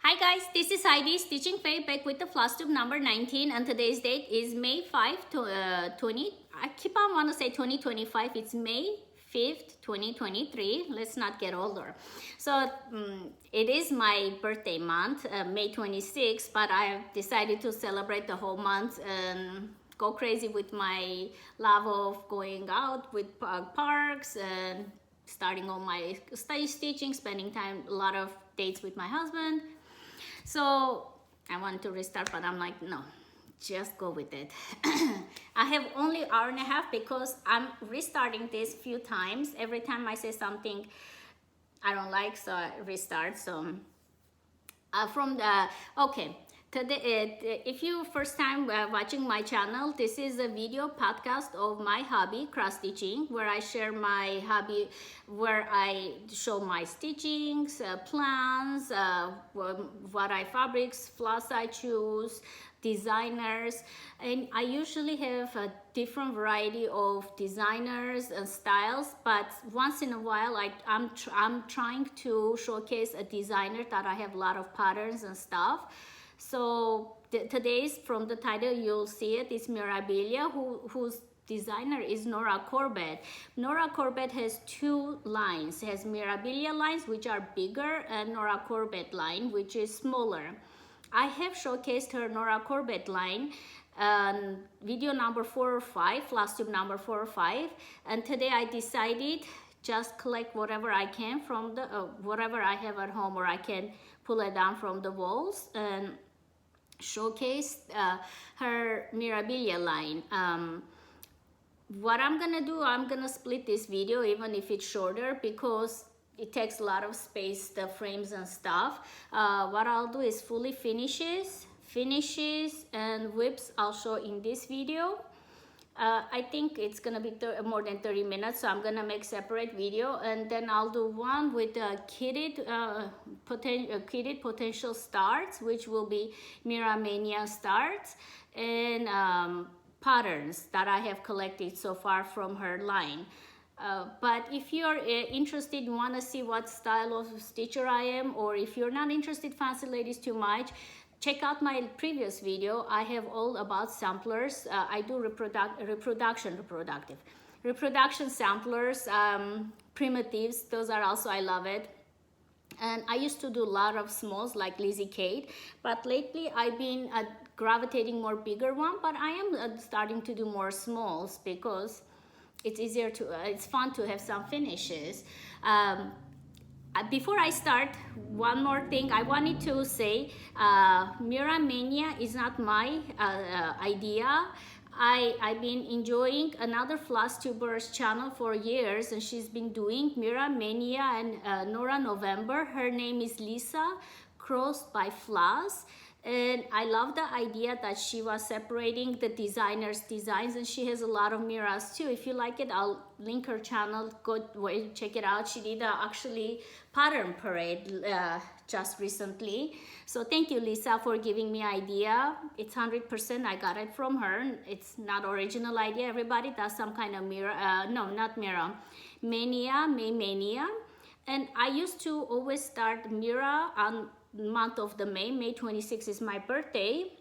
Hi guys, this is Heidi Stitching Faye back with the Flosstube number 19, and today's date is May 5th, 20. I keep on want to say 2025. It's May 5th, 2023. Let's not get older. So it is my birthday month, May 26th, but I decided to celebrate the whole month and go crazy with my love of going out with parks and starting all my stitching, spending time, a lot of dates with my husband. So I wanted to restart, but I'm like, no, just go with it. I have only an hour and a half because I'm restarting this few times. Every time I say something I don't like, so I restart. So today, if you first time watching my channel, this is a video podcast of my hobby, cross stitching, where I share my hobby, where I show my stitchings, plans, what I fabrics, floss I choose, designers, and I usually have a different variety of designers and styles, but once in a while I'm trying to showcase a designer that I have a lot of patterns and stuff. So today's, from the title you'll see it, is Mirabilia, whose designer is Nora Corbett. Nora Corbett has two lines. It has Mirabilia lines, which are bigger, and Nora Corbett line, which is smaller. I have showcased her Nora Corbett line video number 4 or 5, Flosstube number 4 or 5, and today I decided just collect whatever I can from the whatever I have at home, or I can pull it down from the walls and showcase her Mirabilia line. What I'm gonna do, I'm gonna split this video even if it's shorter because it takes a lot of space, the frames and stuff. What I'll do is fully finishes and whips I'll show in this video. I think it's gonna be more than 30 minutes, so I'm gonna make separate video, and then I'll do one with kitted potential starts, which will be Mira Mania starts, and patterns that I have collected so far from her line. But if you're interested, you want to see what style of stitcher I am, or if you're not interested, fancy ladies too much, check out my previous video. I have all about samplers. I do reproduction samplers, primitives. Those are also, I love it. And I used to do a lot of smalls like Lizzie Kate, but lately I've been gravitating more bigger one, but I am starting to do more smalls because it's easier to, it's fun to have some finishes. Before I start, one more thing I wanted to say, Mira Mania is not my idea. I've been enjoying another Flosstuber's channel for years, and she's been doing Mira Mania and Nora November. Her name is Lisa, crossed by Floss. And I love the idea that she was separating the designers' designs, and she has a lot of Miras too. If you like it, I'll link her channel, go check it out. She did actually pattern parade just recently. So thank you, Lisa, for giving me idea. It's 100% I got it from her. It's not original idea. Everybody does some kind of Mania. And I used to always start Mira on month of the May 26th is my birthday,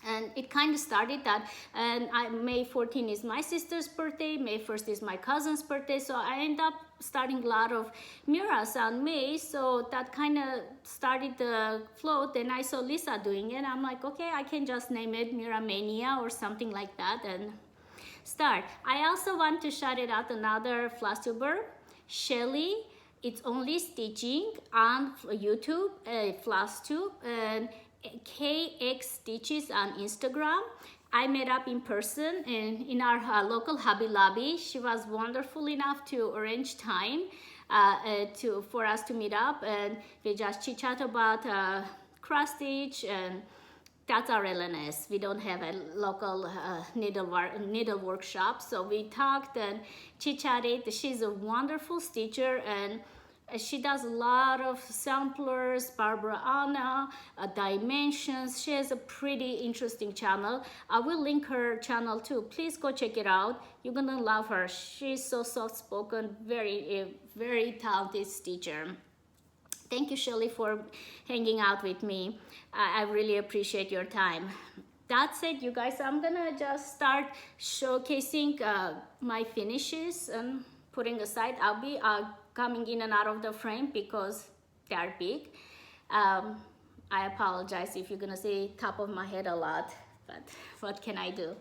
and it kind of started that, and May 14 is my sister's birthday, May 1st is my cousin's birthday, so I end up starting a lot of Miras on May, so that kind of started the flow. Then I saw Lisa doing it, I'm like, okay, I can just name it Mira Mania or something like that and start. I also want to shout it out another Flosstuber, Shelly. It's only stitching on YouTube, Flosstube, and KX Stitches on Instagram. I met up in person in our local Hobby Lobby. She was wonderful enough to arrange time for us to meet up, and we just chit chat about cross stitch, and that's our LNS. We don't have a local needle workshop, so we talked and chit-chatted. She's a wonderful stitcher, and she does a lot of samplers, Barbara Anna, dimensions. She has a pretty interesting channel. I will link her channel too. Please go check it out. You're gonna love her. She's so soft-spoken, very talented stitcher. Thank you, Shelly, for hanging out with me. I really appreciate your time. That's it, you guys. I'm gonna just start showcasing my finishes and putting aside. I'll be coming in and out of the frame because they are big. I apologize if you're gonna see top of my head a lot, but what can I do?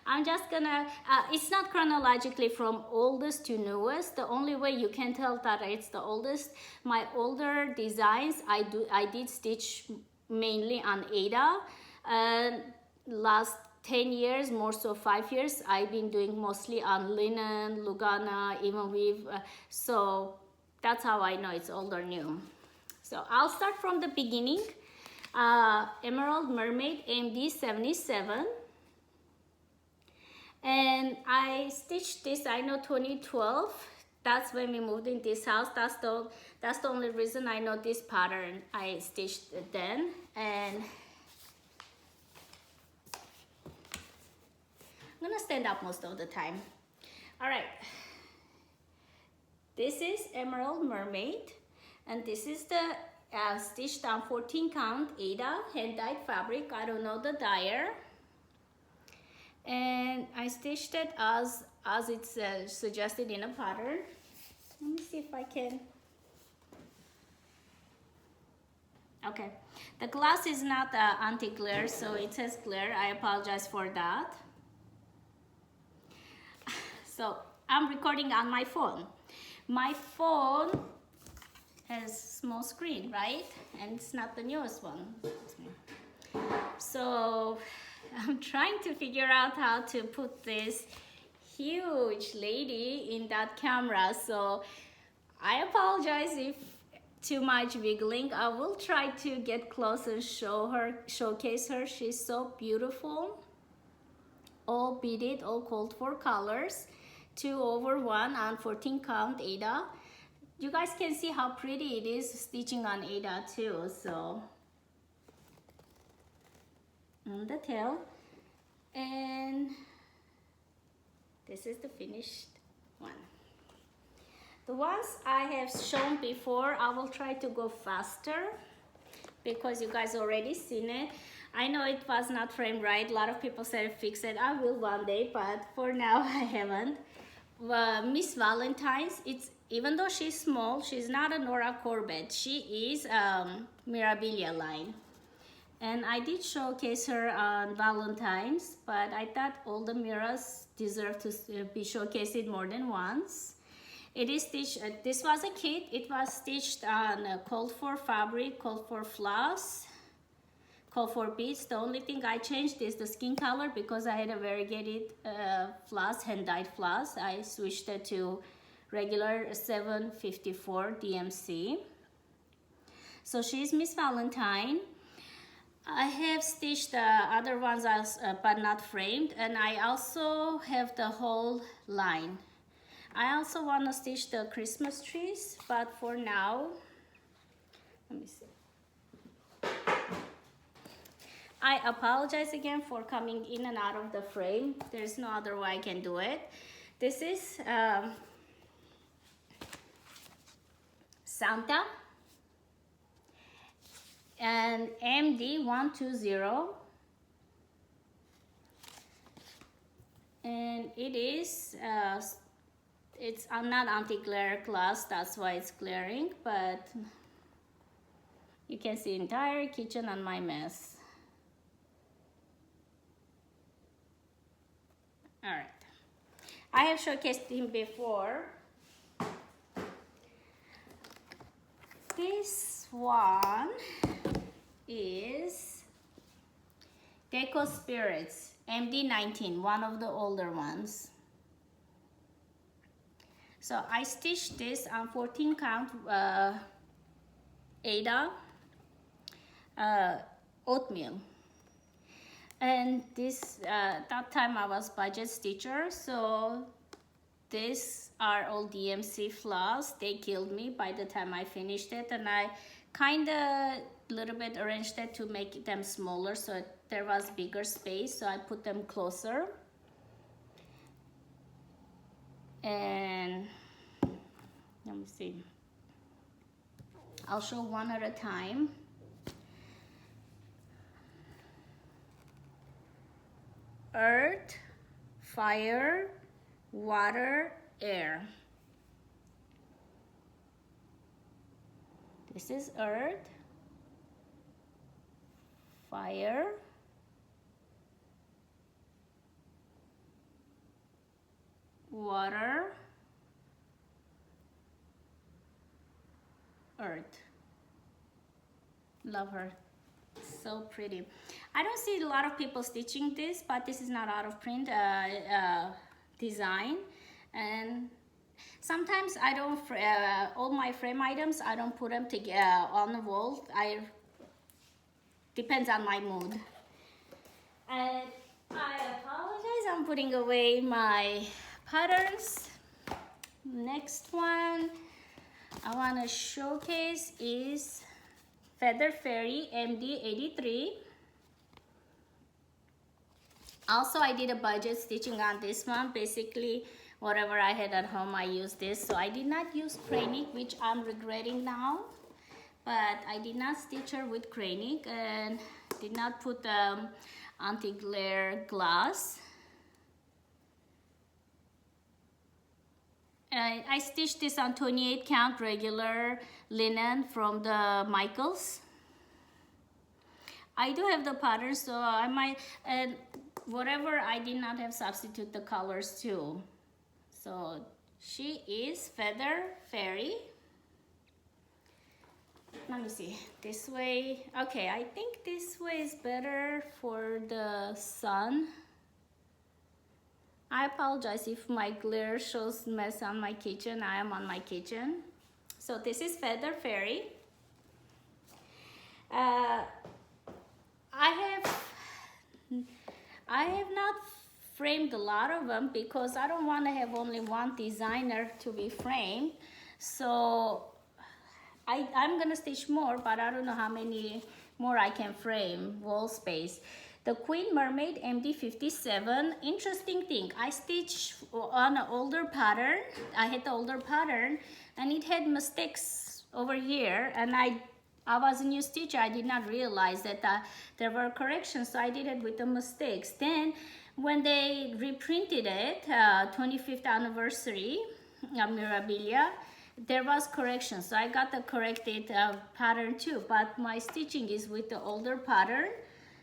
I'm just gonna, it's not chronologically from oldest to newest. The only way you can tell that it's the oldest, my older designs, I did stitch mainly on Ada. Last 10 years, more so 5 years, I've been doing mostly on linen, Lugana, even weave. So that's how I know it's old or new. So I'll start from the beginning. Emerald Mermaid MD 77. And I stitched this, I know 2012. That's when we moved in this house. That's the only reason I know this pattern. I stitched it then. And I'm gonna stand up most of the time. All right. This is Emerald Mermaid. And this is the stitched on 14 count Ada hand-dyed fabric. I don't know the dyer. And I stitched it as it's suggested in a pattern. Let me see if I can. Okay, the glass is not anti-glare, so it says glare. I apologize for that. So I'm recording on my phone. My phone has small screen, right? And it's not the newest one. So I'm trying to figure out how to put this huge lady in that camera. So I apologize if too much wiggling. I will try to get close and showcase her. She's so beautiful. All beaded, all called for colors. 2/1 on 14 count Ada. You guys can see how pretty it is stitching on Ada too. So on the tail, and this is the finished one. The ones I have shown before, I will try to go faster because you guys already seen it. I know it was not framed right. A lot of people said fix it. I will one day, but for now I haven't. Miss Valentine's, even though she's small, she's not a Nora Corbett. She is Mirabilia line. And I did showcase her on Valentine's, but I thought all the Miras deserve to be showcased more than once. It is stitched, this was a kit. It was stitched on called for fabric, called for floss, called for beads. The only thing I changed is the skin color because I had a variegated floss, hand-dyed floss. I switched it to regular 754 DMC. So she's Miss Valentine. I have stitched the other ones as, but not framed, and I also have the whole line. I also want to stitch the Christmas trees, but for now, let me see. I apologize again for coming in and out of the frame. There's no other way I can do it. This is Santa. And MD120, and it is it's not anti-glare glass, that's why it's glaring, but you can see entire kitchen and my mess. All right, I have showcased him before. This one is Deco Spirits MD19, one of the older ones. So I stitched this on 14 count Ada oatmeal, and this that time I was budget stitcher, so these are all DMC floss. They killed me by the time I finished it, and I kind of little bit arranged it to make them smaller so there was bigger space, so I put them closer. And let me see, I'll show one at a time. Earth, fire, water, air. This is earth, fire, water, earth. Love her. So pretty. I don't see a lot of people stitching this, but this is not out of print design. And sometimes I don't, all my frame items, I don't put them together on the wall. Depends on my mood. And I apologize, I'm putting away my patterns. Next one I want to showcase is Feather Fairy MD83. Also, I did a budget stitching on this one. Basically, whatever I had at home, I used this. So I did not use Cranic, which I'm regretting now. But I did not stitch her with Cranic and did not put the anti-glare glass. I stitched this on 28 count regular linen from the Michaels. I do have the pattern, so I might, and whatever, I did not have substitute the colors too. So she is Feather Fairy. Let me see, this way. Okay, I think this way is better for the sun. I apologize if my glare shows mess on my kitchen. I am on my kitchen. So this is Feather Fairy. I have not framed a lot of them because I don't want to have only one designer to be framed. So I'm gonna stitch more, but I don't know how many more I can frame wall space. The Queen Mermaid MD57, interesting thing, I stitched on an older pattern. I had the older pattern and it had mistakes over here, and I was a new stitcher. I did not realize that there were corrections, so I did it with the mistakes. Then when they reprinted it, 25th anniversary of Mirabilia, there was correction, so I got the corrected pattern too, but my stitching is with the older pattern.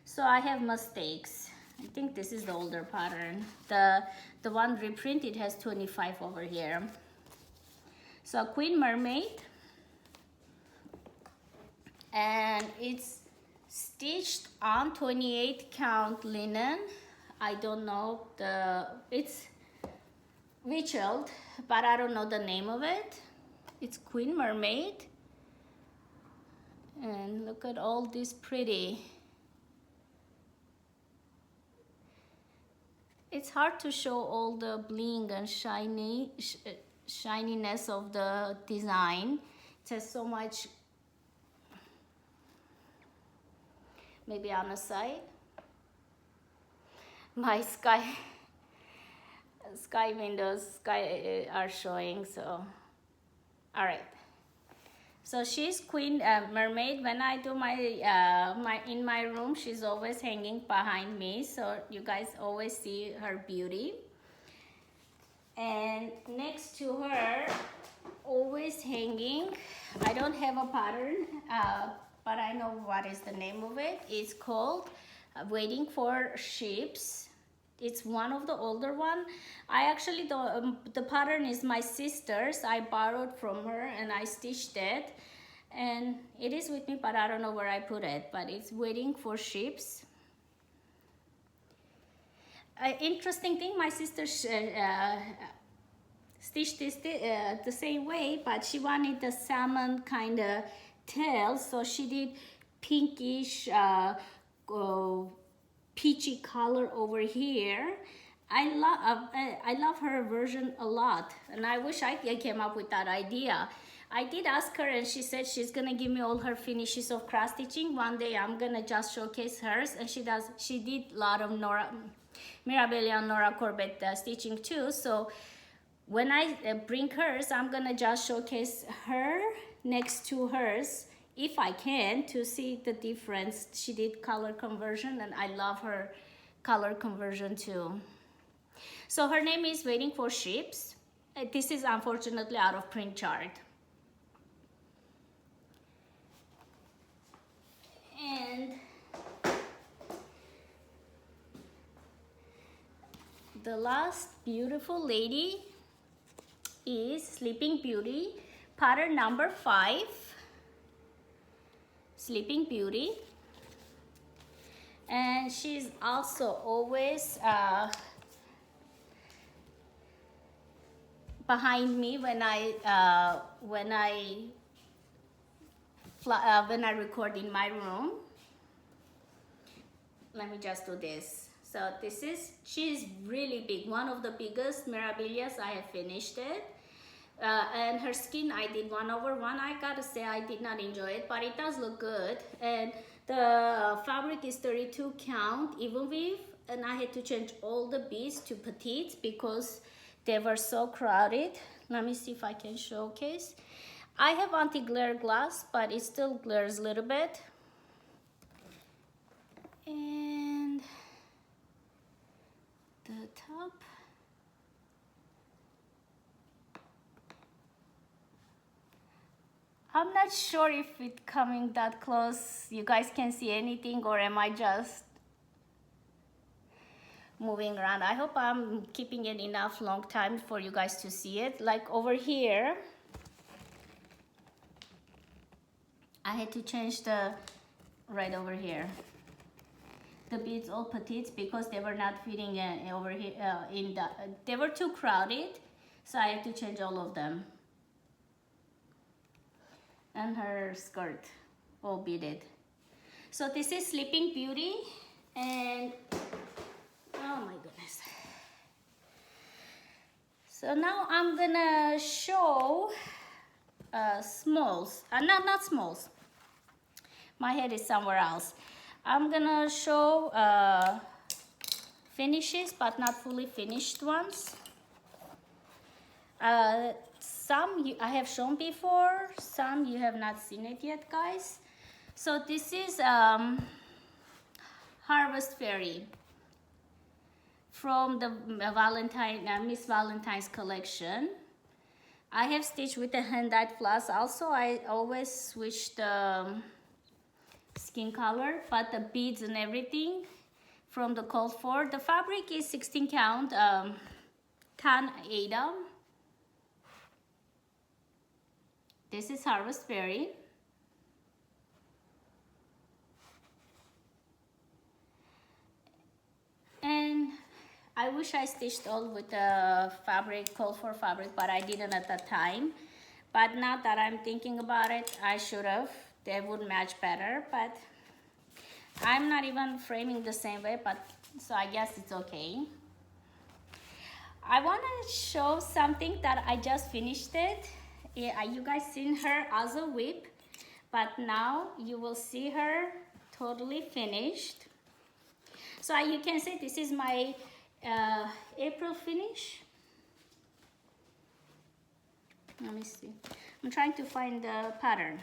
So I have mistakes. I think this is the older pattern. The one reprinted has 25 over here. So Queen Mermaid. And it's stitched on 28 count linen. I don't know it's Witched, but I don't know the name of it. It's Queen Mermaid. And look at all this pretty. It's hard to show all the bling and shininess of the design. It has so much, maybe on the side. My sky windows are showing, so all right. So she's Queen Mermaid. When I do my in my room, she's always hanging behind me, so you guys always see her beauty. And next to her, always hanging, I don't have a pattern, but I know what is the name of it. It's called Waiting for Ships. It's one of the older one. I actually, the pattern is my sister's. I borrowed from her and I stitched it. And it is with me, but I don't know where I put it. But it's Waiting for Ships. Interesting thing, my sister stitched this the same way, but she wanted the salmon kind of tail. So she did pinkish, peachy color over here. I love her version a lot, and I wish I came up with that idea. I did ask her, and she said she's gonna give me all her finishes of cross stitching. One day I'm gonna just showcase hers, and she did a lot of Nora, Mirabilia and Nora Corbett stitching too. So when I bring hers, I'm gonna just showcase her next to hers if I can, to see the difference. She did color conversion, and I love her color conversion too. So her name is Waiting for Ships. This is unfortunately out of print chart. And the last beautiful lady is Sleeping Beauty, pattern number 5. Sleeping Beauty. And she's also always behind me when I record in my room. Let me just do this. So this is, she's really big, one of the biggest Mirabilias. I have finished it. And her skin, I did 1/1. I gotta say I did not enjoy it, but it does look good. And the fabric is 32 count even weave, and I had to change all the beads to petites because they were so crowded. Let me see if I can showcase. I have anti-glare glass, but it still glares a little bit. And the top. I'm not sure if it's coming that close, you guys can see anything, or am I just moving around? I hope I'm keeping it enough long time for you guys to see it. Like over here, I had to change the, right over here, the beads all petites because they were not fitting over here in the, they were too crowded, so I had to change all of them. And her skirt all beaded. So this is Sleeping Beauty, and oh my goodness. So now I'm gonna show smalls, not smalls. My head is somewhere else. I'm gonna show finishes, but not fully finished ones. Some I have shown before, some you have not seen it yet, guys. So this is Harvest Fairy from the Valentine, Miss Valentine's collection. I have stitched with a hand-dyed floss. Also, I always switch the skin color, but the beads and everything from the called for. The fabric is 16 count tan Ada. This is Harvest Fairy. And I wish I stitched all with the fabric, called for fabric, but I didn't at that time. But now that I'm thinking about it, I should have. They would match better, but I'm not even framing the same way, but so I guess it's okay. I want to show something that I just finished it. Yeah, you guys seen her as a WIP, but now you will see her totally finished. So you can say this is my April finish. Let me see. I'm trying to find the pattern.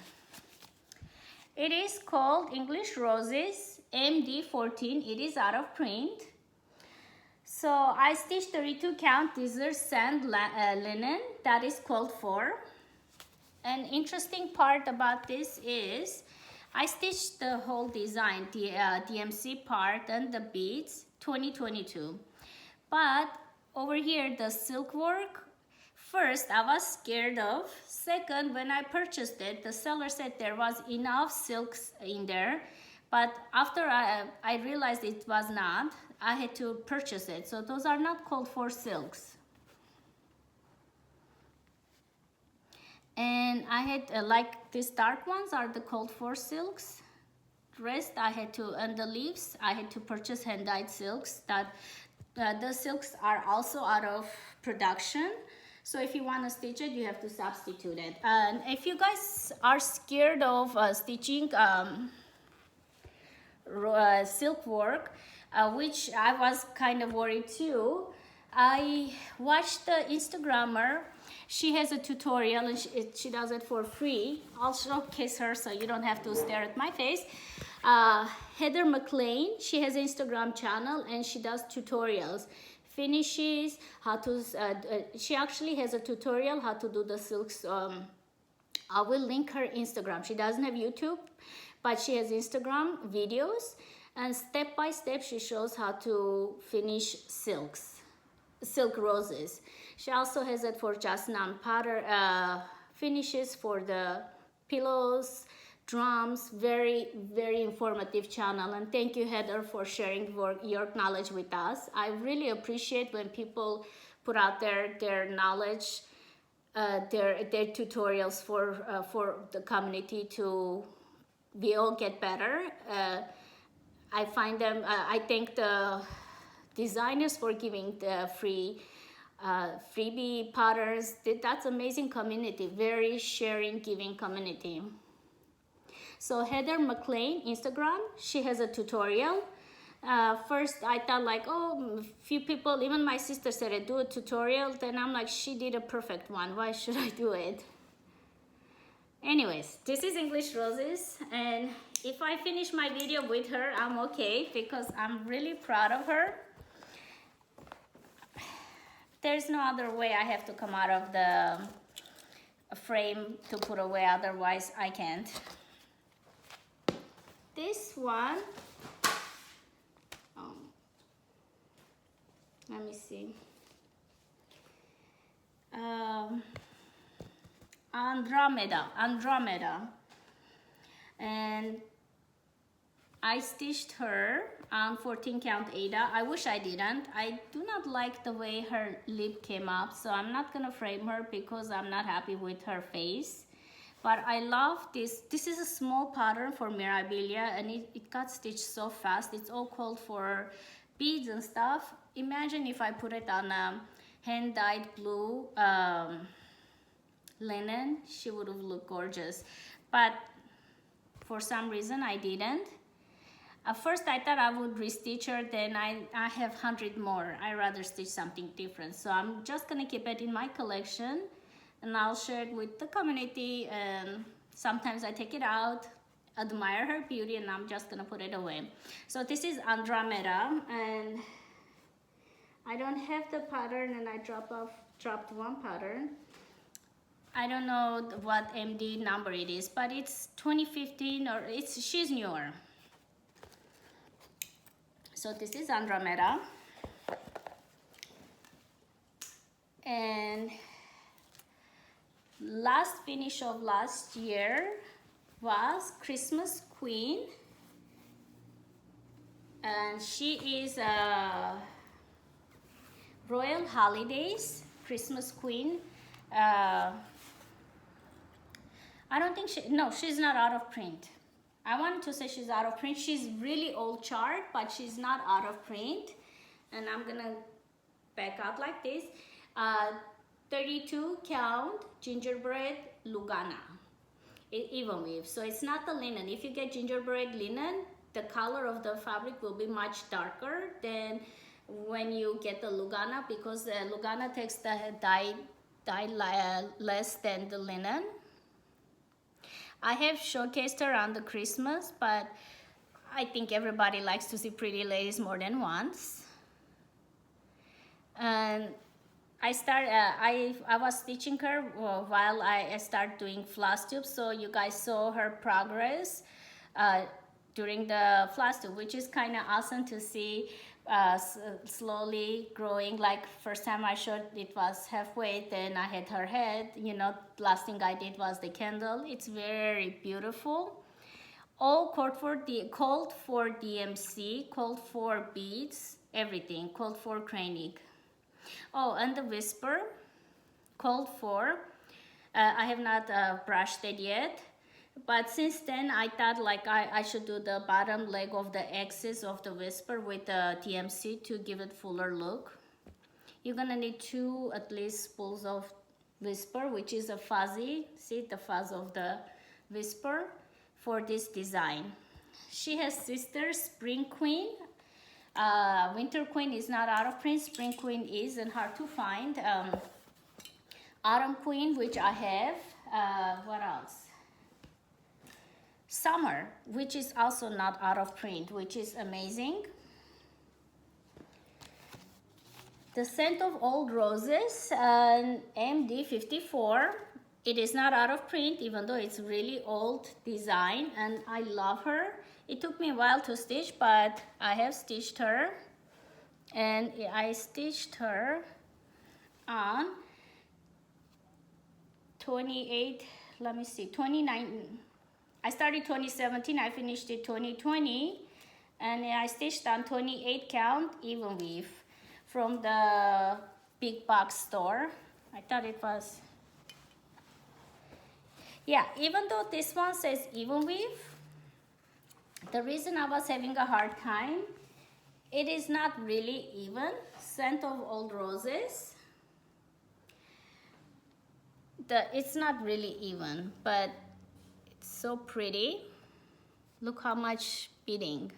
It is called English Roses MD14. It is out of print. So I stitched 32 count desert sand linen that is called for. An interesting part about this is I stitched the whole design, the DMC part and the beads 2022. But over here the silk work, first I was scared of. Second, when I purchased it, the seller said there was enough silks in there. But after I realized it was not, I had to purchase it. So those are not called for silks. And I had, like these dark ones are the called for silks. Rest I had to, and the leaves, I had to purchase hand-dyed silks. That the silks are also out of production. So if you want to stitch it, you have to substitute it. And if you guys are scared of stitching silk work, which I was kind of worried too, I watched the Instagrammer, She has a tutorial and she does it for free. I'll showcase her so you don't have to stare at my face. Heather McLean, she has an Instagram channel and she does tutorials. Finishes, how to, she actually has a tutorial how to do the silks. I will link her Instagram. She doesn't have YouTube, but she has Instagram videos, and step by step she shows how to finish silk roses. She also has it for just non-powder finishes for the pillows, drums. Very, very informative channel, and thank you, Heather, for sharing your knowledge with us. I really appreciate when people put out their knowledge, their tutorials for the community to we all get better. I find them, I thank the designers for giving the freebie patterns. That's amazing community, very sharing, giving community. So Heather McLean, Instagram, she has a tutorial. First I thought like, oh, few people, even my sister said I do a tutorial. Then I'm like, she did a perfect one, why should I do it? Anyways, this is English Roses, and if I finish my video with her, I'm okay because I'm really proud of her. There's no other way. I have to come out of the frame to put away, otherwise I can't. This one, let me see. Andromeda, and I stitched her on 14 count Ada. I wish I didn't. I do not like the way her lip came up, so I'm not gonna frame her because I'm not happy with her face. But I love this. This is a small pattern for Mirabilia, and it got stitched so fast. It's all called for beads and stuff. Imagine if I put it on a hand-dyed blue linen, she would have looked gorgeous. But for some reason I didn't. At first I thought I would restitch her, then I have 100 more. I rather stitch something different. So I'm just gonna keep it in my collection, and I'll share it with the community, and sometimes I take it out, admire her beauty, and I'm just gonna put it away. So this is Andromeda, and I don't have the pattern, and I dropped one pattern. I don't know what MD number it is, but it's 2015, or she's newer. So this is Andromeda, and last finish of last year was Christmas Queen, and she is Royal Holidays Christmas Queen. I don't think she's not out of print. I wanted to say she's out of print. She's really old chart, but she's not out of print. And I'm gonna back out like this. 32 count gingerbread Lugana, even weave. So it's not the linen. If you get gingerbread linen, the color of the fabric will be much darker than when you get the Lugana, because the Lugana takes the dye less than the linen. I have showcased her on the Christmas, but I think everybody likes to see pretty ladies more than once. And I was stitching her while I started doing Flosstube, so you guys saw her progress during the Flosstube, which is kind of awesome to see. Slowly growing. Like first time I showed it was halfway, then I had her head, you know. Last thing I did was the candle. It's very beautiful. All called for DMC, called for beads, everything, called for cranig. Oh, and the whisper called for, I have not brushed it yet. But since then, I thought like I should do the bottom leg of the axis of the whisper with the TMC to give it fuller look. You're gonna need at least spools of whisper, which is a fuzzy. See the fuzz of the whisper for this design. She has sister Spring Queen. Winter Queen is not out of print. Spring Queen is, and hard to find. Autumn Queen, which I have. What else? Summer, which is also not out of print, which is amazing. The Scent of Old Roses, MD54. It is not out of print, even though it's really old design, and I love her. It took me a while to stitch, but I have stitched her, and I stitched her on 28, let me see, 29. I started 2017, I finished it 2020, and I stitched on 28 count even weave from the big box store. I thought it was, yeah, even though this one says even weave, the reason I was having a hard time, it is not really even. Scent of Old Roses, it's not really even, but it's so pretty. Look how much beading.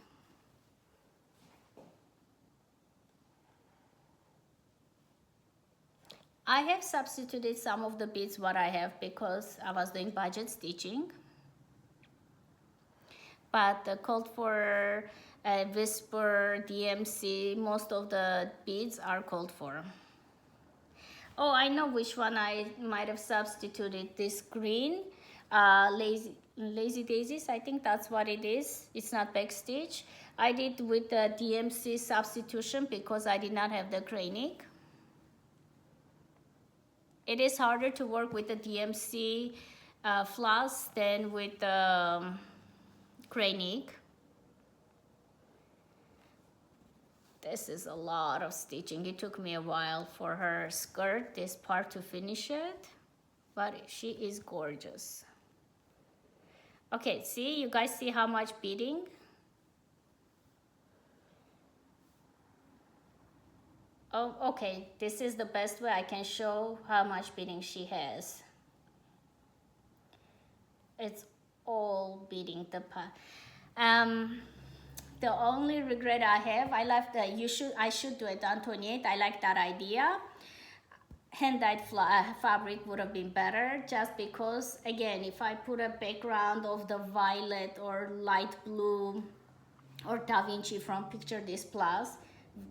I have substituted some of the beads what I have because I was doing budget stitching, but the called for Whisper, DMC, most of the beads are called for. Oh, I know which one I might have substituted. This green, Lazy Daisies, I think that's what it is. It's not backstitch. I did with the DMC substitution because I did not have the Cranic. It is harder to work with the DMC floss than with the Cranic. This is a lot of stitching. It took me a while for her skirt, this part, to finish it, but she is gorgeous. Okay, see, you guys see how much beading? Oh, okay, this is the best way I can show how much beading she has. It's all beading the part. The only regret I have, I left the, I should do it on 28. I like that idea. Hand-dyed fabric would have been better, just because, again, if I put a background of the violet or light blue or Da Vinci from Picture This Plus,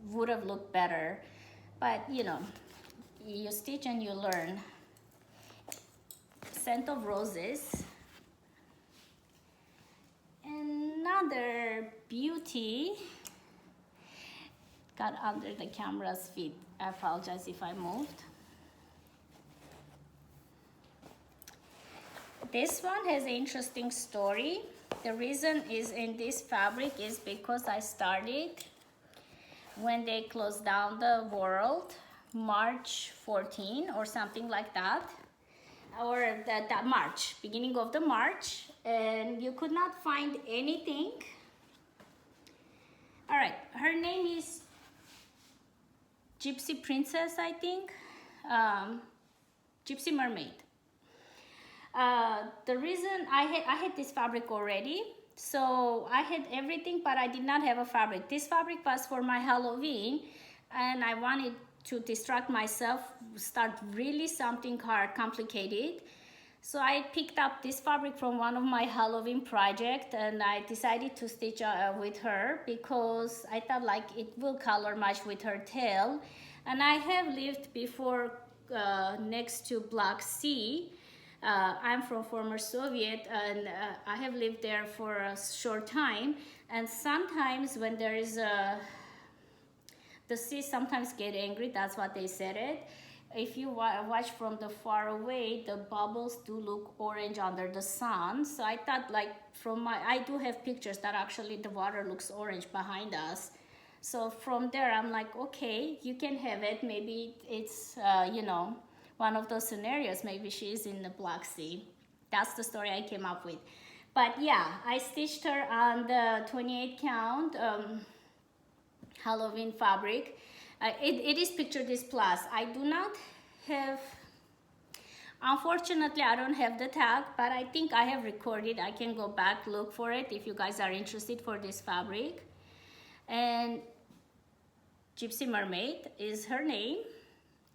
would have looked better. But you know, you stitch and you learn. Scent of Roses. Another beauty. Got under the camera's feet. I apologize if I moved. This one has an interesting story. The reason is in this fabric is because I started when they closed down the world, March 14 or something like that, or that March, beginning of the March, and you could not find anything. All right, her name is Gypsy Princess, I think, Gypsy Mermaid. The reason I had this fabric already, so I had everything, but I did not have a fabric. This fabric was for my Halloween, and I wanted to distract myself, start really something hard, complicated. So I picked up this fabric from one of my Halloween project, and I decided to stitch with her because I thought like it will color match with her tail. And I have lived before next to Black Sea. I'm from former Soviet, and I have lived there for a short time, and sometimes when there is the sea sometimes get angry, that's what they said it. If you watch from the far away, the bubbles do look orange under the sun. So I thought like I do have pictures that actually the water looks orange behind us. So from there I'm like, okay, you can have it. Maybe it's, you know, one of those scenarios, maybe she's in the Black Sea. That's the story I came up with. But yeah, I stitched her on the 28 count Halloween fabric. It is Picture This Plus. I do not have, unfortunately, I don't have the tag, but I think I have recorded. I can go back, look for it if you guys are interested for this fabric. And Gypsy Mermaid is her name.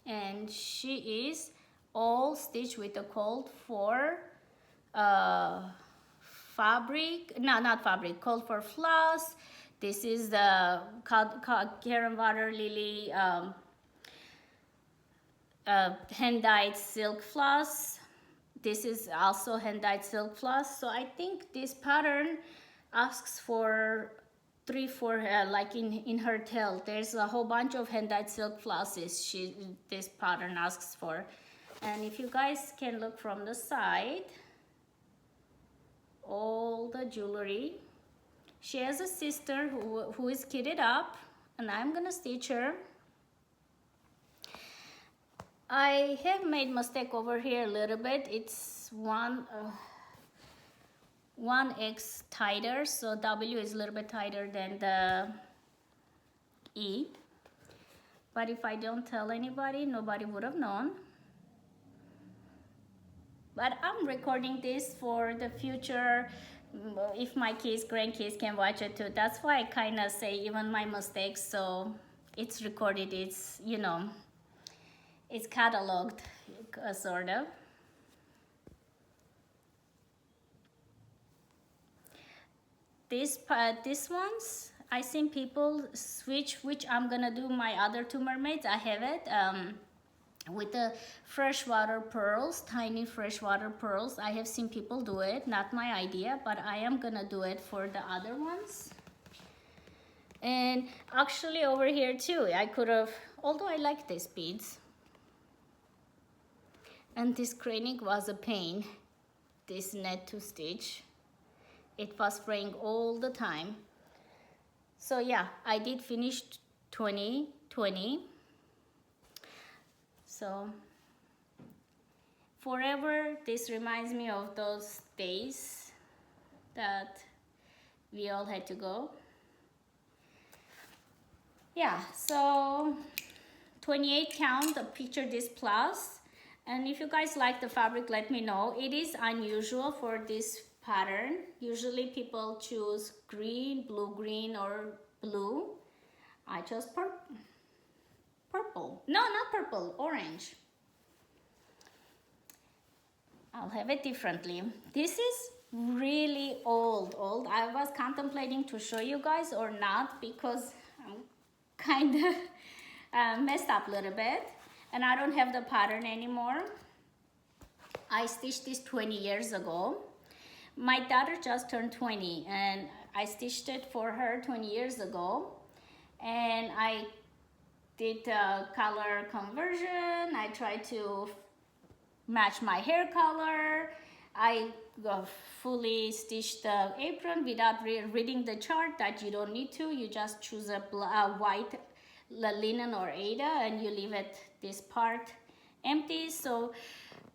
And she is all stitched with the cold for fabric, no, not fabric, cold for floss. This is the Karen Water Lily hand-dyed silk floss. This is also hand-dyed silk floss. So I think this pattern asks for 3-4 like in her tail. There's a whole bunch of hand-dyed silk flosses this pattern asks for. And if you guys can look from the side, all the jewelry. She has a sister who is kitted up, and I'm gonna stitch her. I have made mistake over here a little bit. It's 1x tighter, so W is a little bit tighter than the E. But if I don't tell anybody, nobody would have known. But I'm recording this for the future, if my kids, grandkids can watch it too. That's why I kind of say even my mistakes, so it's recorded, it's, you know, it's cataloged, sort of. These ones, I seen people switch, which I'm gonna do my other 2 mermaids. I have it. With the freshwater pearls, tiny freshwater pearls. I have seen people do it, not my idea, but I am gonna do it for the other ones. And actually over here too, I could have, although I like these beads. And this craning was a pain, this net to stitch. It was fraying all the time. So yeah, I did finish 2020. So forever, this reminds me of those days that we all had to go. Yeah, so 28 count, picture this plus. And if you guys like the fabric, let me know. It is unusual for this pattern. Usually people choose green, blue-green, or blue. I chose purple. No, not purple, orange. I'll have it differently. This is really old. I was contemplating to show you guys or not because I'm kind of messed up a little bit and I don't have the pattern anymore. I stitched this 20 years ago. My daughter just turned 20 and I stitched it for her 20 years ago, and I did color conversion. I tried to match my hair color. I fully stitched the apron without reading the chart that you don't need to. You just choose a white linen or Aida and you leave it this part empty. So,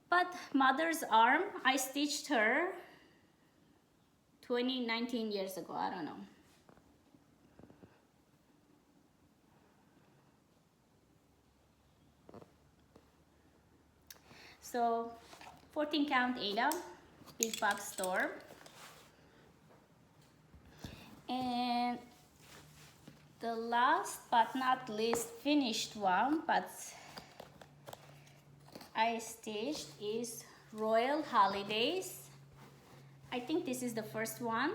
but mother's arm, I stitched her 19 years ago, I don't know. So 14 count Aida, big box store. And the last but not least finished one, but I stitched is Royal Holidays. I think this is the first one.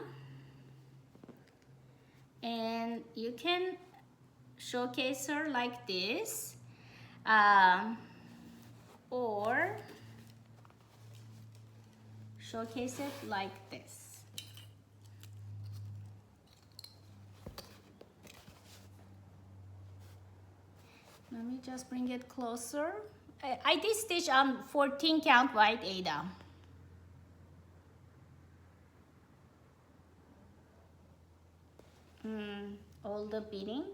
And you can showcase her like this. Or showcase it like this. Let me just bring it closer. I did stitch on 14 count white Aida. All the beading.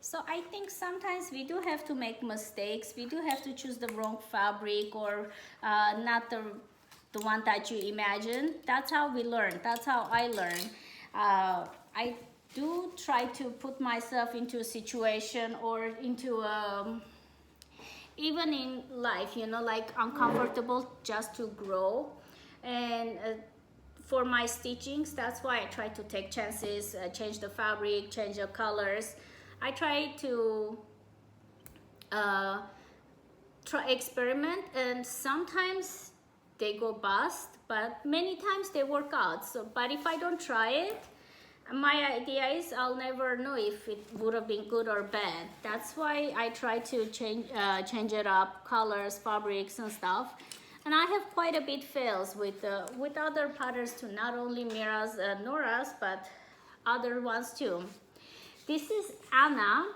So I think sometimes we do have to make mistakes. We do have to choose the wrong fabric or not the one that you imagine. That's how we learn. That's how I learn. I do try to put myself into a situation or into even in life, you know, like uncomfortable just to grow. And for my stitchings, that's why I try to take chances, change the fabric, change the colors. I try to experiment, and sometimes they go bust, but many times they work out. So, but if I don't try it, my idea is I'll never know if it would have been good or bad. That's why I try to change it up, colors, fabrics, and stuff. And I have quite a bit fails with other patterns too, not only Mira's and Nora's, but other ones too. This is Anna.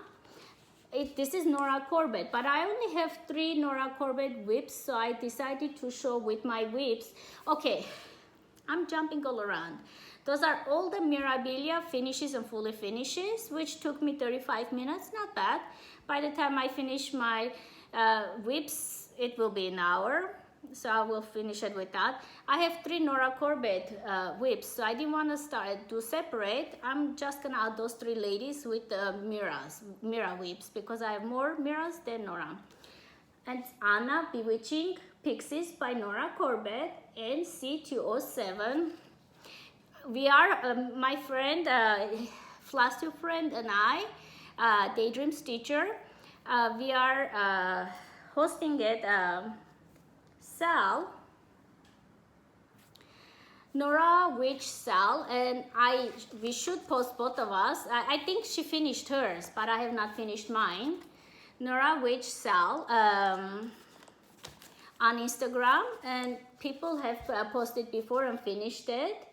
This is Nora Corbett, but I only have 3 Nora Corbett whips, so I decided to show with my whips. Okay, I'm jumping all around. Those are all the Mirabilia finishes and fully finishes, which took me 35 minutes, not bad. By the time I finish my whips, it will be an hour. So I will finish it with that. I have 3 Nora Corbett whips, so I didn't want to do separate. I'm just gonna add those 3 ladies with the Mira whips, because I have more Miras than Nora. And Anna, Bewitching Pixies by Nora Corbett, NC207. We are, my friend, Flosstube friend and I, Daydream's teacher, we are hosting it. Sal, Nora Witch Sal, and we should post both of us. I think she finished hers, but I have not finished mine. Nora Witch Sal on Instagram, and people have posted before and finished it.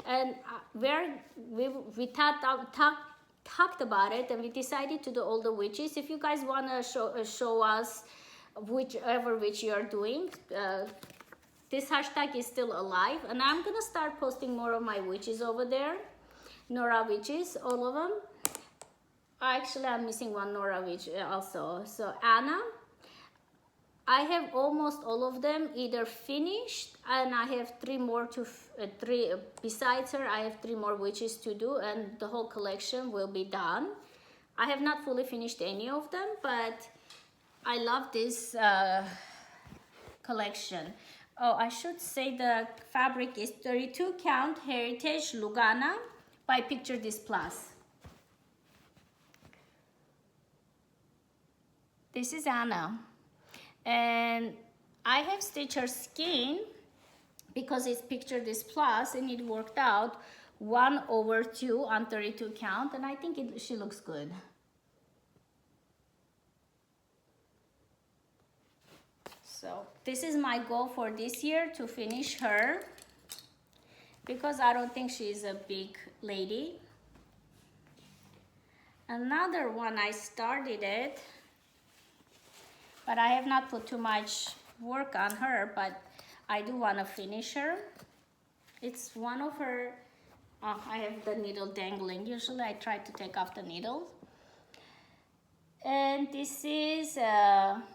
And we talked about it, and we decided to do all the witches. If you guys want to show us whichever witch you're doing, this hashtag is still alive, and I'm gonna start posting more of my witches over there. Nora witches, all of them. Actually, I'm missing one Nora witch also. So Anna, I have almost all of them either finished, and I have 3 more to besides her. I have 3 more witches to do, and the whole collection will be done. I have not fully finished any of them, but I love this collection. Oh, I should say the fabric is 32 count Heritage Lugana by Picture This Plus. This is Anna, and I have stitched her skin because it's Picture This Plus, and it worked out 1/2 on 32 count, and I think she looks good. So this is my goal for this year, to finish her, because I don't think she's a big lady. Another one, I started it, but I have not put too much work on her, but I do want to finish her. It's one of her, I have the needle dangling. Usually I try to take off the needle. And this is,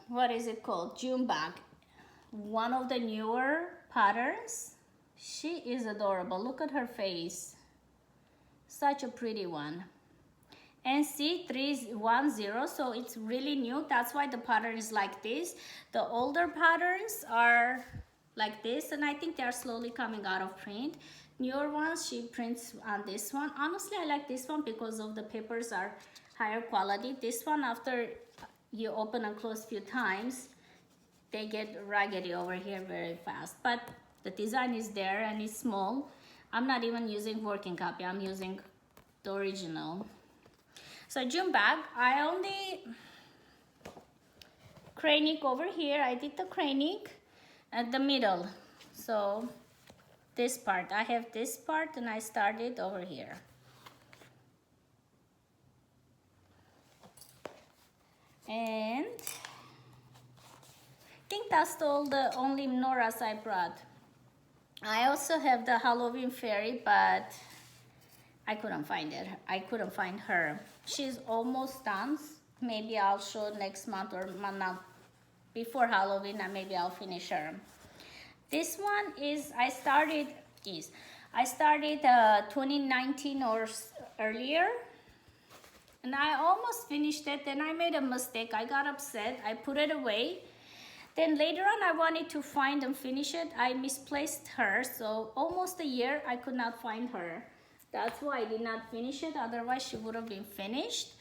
what is it called? June bag. One of the newer patterns. She is adorable. Look at her face. Such a pretty one. NC310, so it's really new. That's why the pattern is like this. The older patterns are like this, and I think they are slowly coming out of print. Newer ones, she prints on this one. Honestly, I like this one because of the papers are higher quality. This one, after you open and close a few times, they get raggedy over here very fast. But the design is there, and it's small. I'm not even using working copy. I'm using the original. So June bag, I only cranic over here. I did the cranic at the middle. So this part, I have this part, and I started over here. And I think that's all the only Noras I brought. I also have the Halloween fairy, but I couldn't find it. I couldn't find her. She's almost done. Maybe I'll show next month or month before Halloween, and maybe I'll finish her. This one is, I started 2019 or earlier, and I almost finished it. Then I made a mistake. I got upset. I put it away. Then later on, I wanted to find and finish it. I misplaced her, so almost a year I could not find her. That's why I did not finish it. Otherwise, she would have been finished.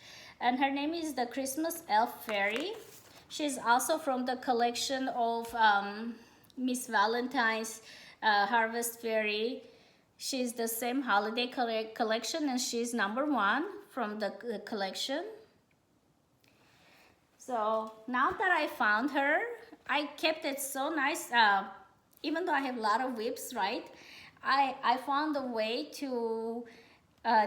and her name is the Christmas Elf Fairy. She's also from the collection of Miss Valentine's Harvest Fairy. She's the same holiday collection, and she's #1 from the collection. So now that I found her, I kept it so nice. Even though I have a lot of WIPs, right? I found a way to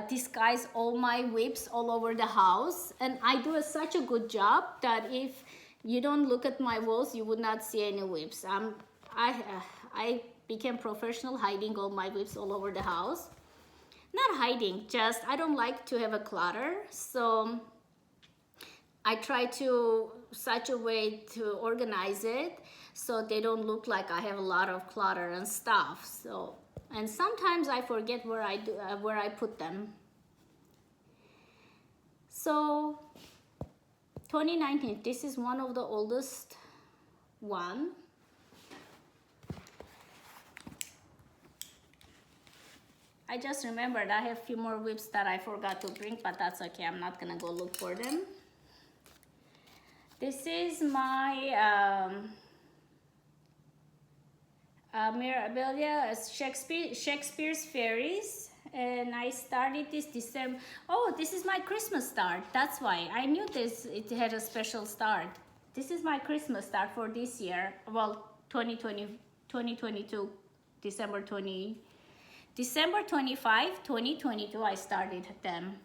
disguise all my WIPs all over the house, and I do such a good job that if you don't look at my walls, you would not see any WIPs. I became professional hiding all my WIPs all over the house. Not hiding, just I don't like to have a clutter, so I try to such a way to organize it so they don't look like I have a lot of clutter and stuff. So, and sometimes I forget where I put them. So 2019, this is one of the oldest one. I just remembered I have a few more WIPs that I forgot to bring, but that's okay. I'm not gonna go look for them. This is my Mirabilia Shakespeare's Fairies, and I started this December. Oh, this is my Christmas start. That's why I knew it had a special start. This is my Christmas start for this year. Well, 2022, December 25, 2022, I started them.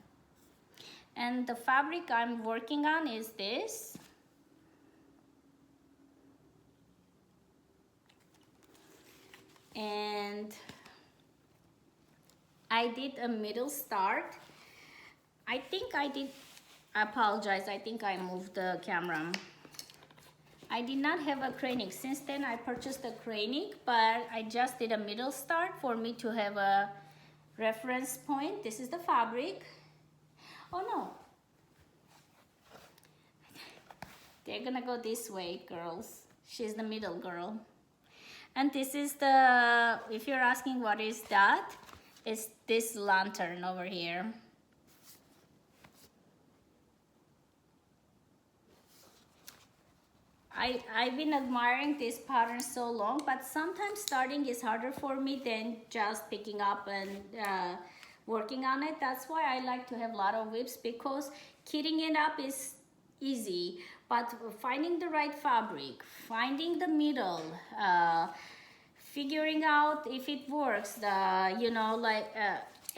And the fabric I'm working on is this. And I did a middle start. I apologize, I think I moved the camera. I did not have a craning. Since then I purchased a craning, but I just did a middle start for me to have a reference point. This is the fabric. Oh no, they're gonna go this way, girls. She's the middle girl. And this is the, if you're asking what is that, it's this lantern over here. I've been admiring this pattern so long, but sometimes starting is harder for me than just picking up and working on it. That's why I like to have a lot of WIPs, because kitting it up is easy, but finding the right fabric, finding the middle, figuring out if it works,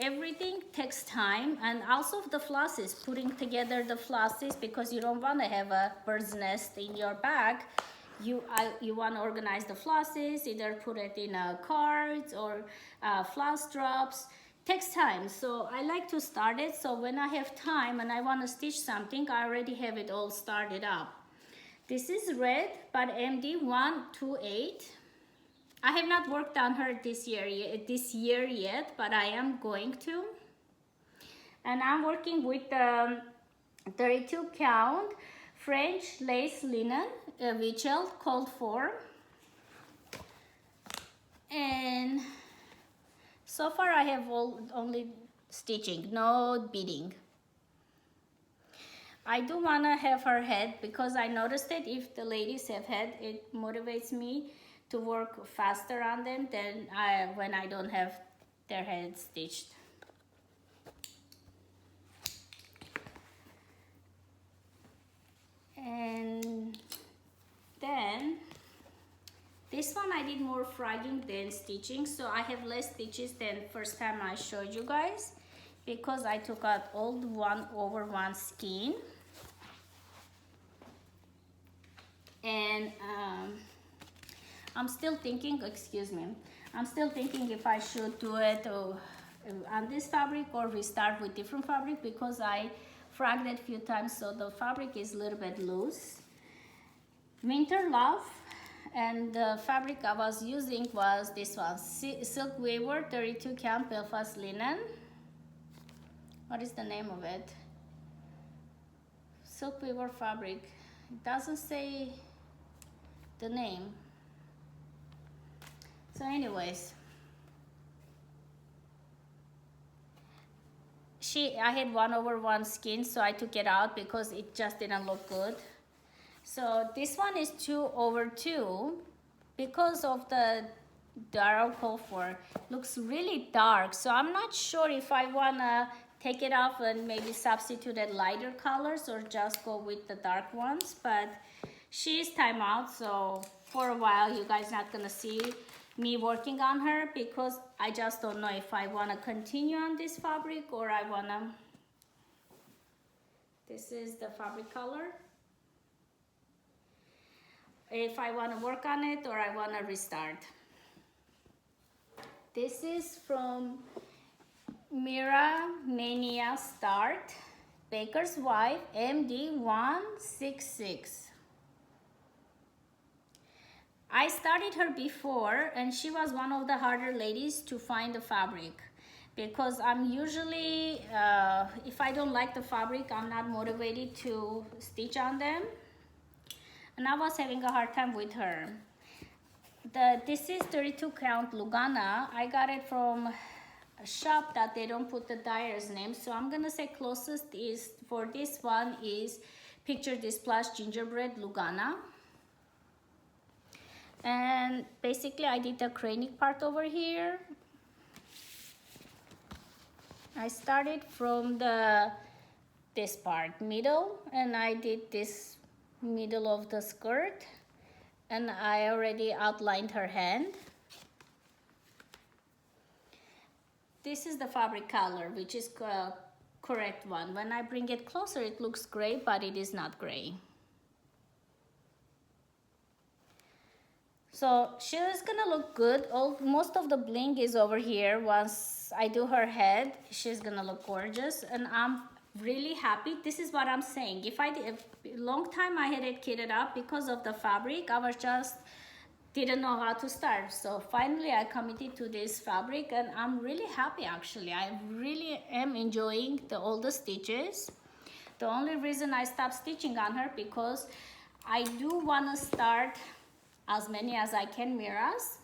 everything takes time. And also the flosses, putting together the flosses, because you don't want to have a bird's nest in your bag. You want to organize the flosses, either put it in cards or floss drops. Takes time, so I like to start it, so when I have time and I want to stitch something, I already have it all started up. This is red, but MD 128. I have not worked on her this year yet, but I am going to. And I'm working with 32 count French lace linen, Wichel cold 4. And so far I have only stitching, no beading. I do want to have her head, because I noticed that if the ladies have head, it motivates me to work faster on them than when I don't have their head stitched. And then this one I did more fragging than stitching, so I have less stitches than first time I showed you guys, because I took out all the 1/1 skein. And I'm still thinking, I'm still thinking if I should do it on this fabric or we start with different fabric, because I fragged it a few times, so the fabric is a little bit loose. Winter Love, and the fabric I was using was this one, Silk Weaver 32 count Belfast linen. What is the name of it? Silk Weaver fabric. It doesn't say the name. So anyways, I had 1/1 skin, so I took it out because it just didn't look good. So this one is 2/2 because of the dark for looks really dark. So I'm not sure if I wanna take it off and maybe substitute lighter colors or just go with the dark ones. But she's time out, so for a while you guys not gonna see me working on her because I just don't know if I wanna continue on this fabric or I wanna. This is the fabric color. If I wanna work on it or I wanna restart. This is from Mira Mania Start, Baker's Wife, MD166. I started her before and she was one of the harder ladies to find the fabric because I'm usually, if I don't like the fabric, I'm not motivated to stitch on them. And I was having a hard time with her. This is 32 count Lugana. I got it from a shop that they don't put the dyer's name. So I'm gonna say closest is for this one is Picture This Plush Gingerbread Lugana. And basically I did the craning part over here. I started from this part, middle, and I did this middle of the skirt. And I already outlined her hand. This is the fabric color, which is correct one. When I bring it closer, it looks gray, but it is not gray. So she's gonna look good. Most of the bling is over here. Once I do her head, she's gonna look gorgeous, and I'm really happy. This is what I'm saying. If I did a long time I had it kitted up because of the fabric, I was just didn't know how to start. So finally I committed to this fabric and I'm really happy actually. I really am enjoying all the stitches. The only reason I stopped stitching on her because I do want to start as many as I can Miras,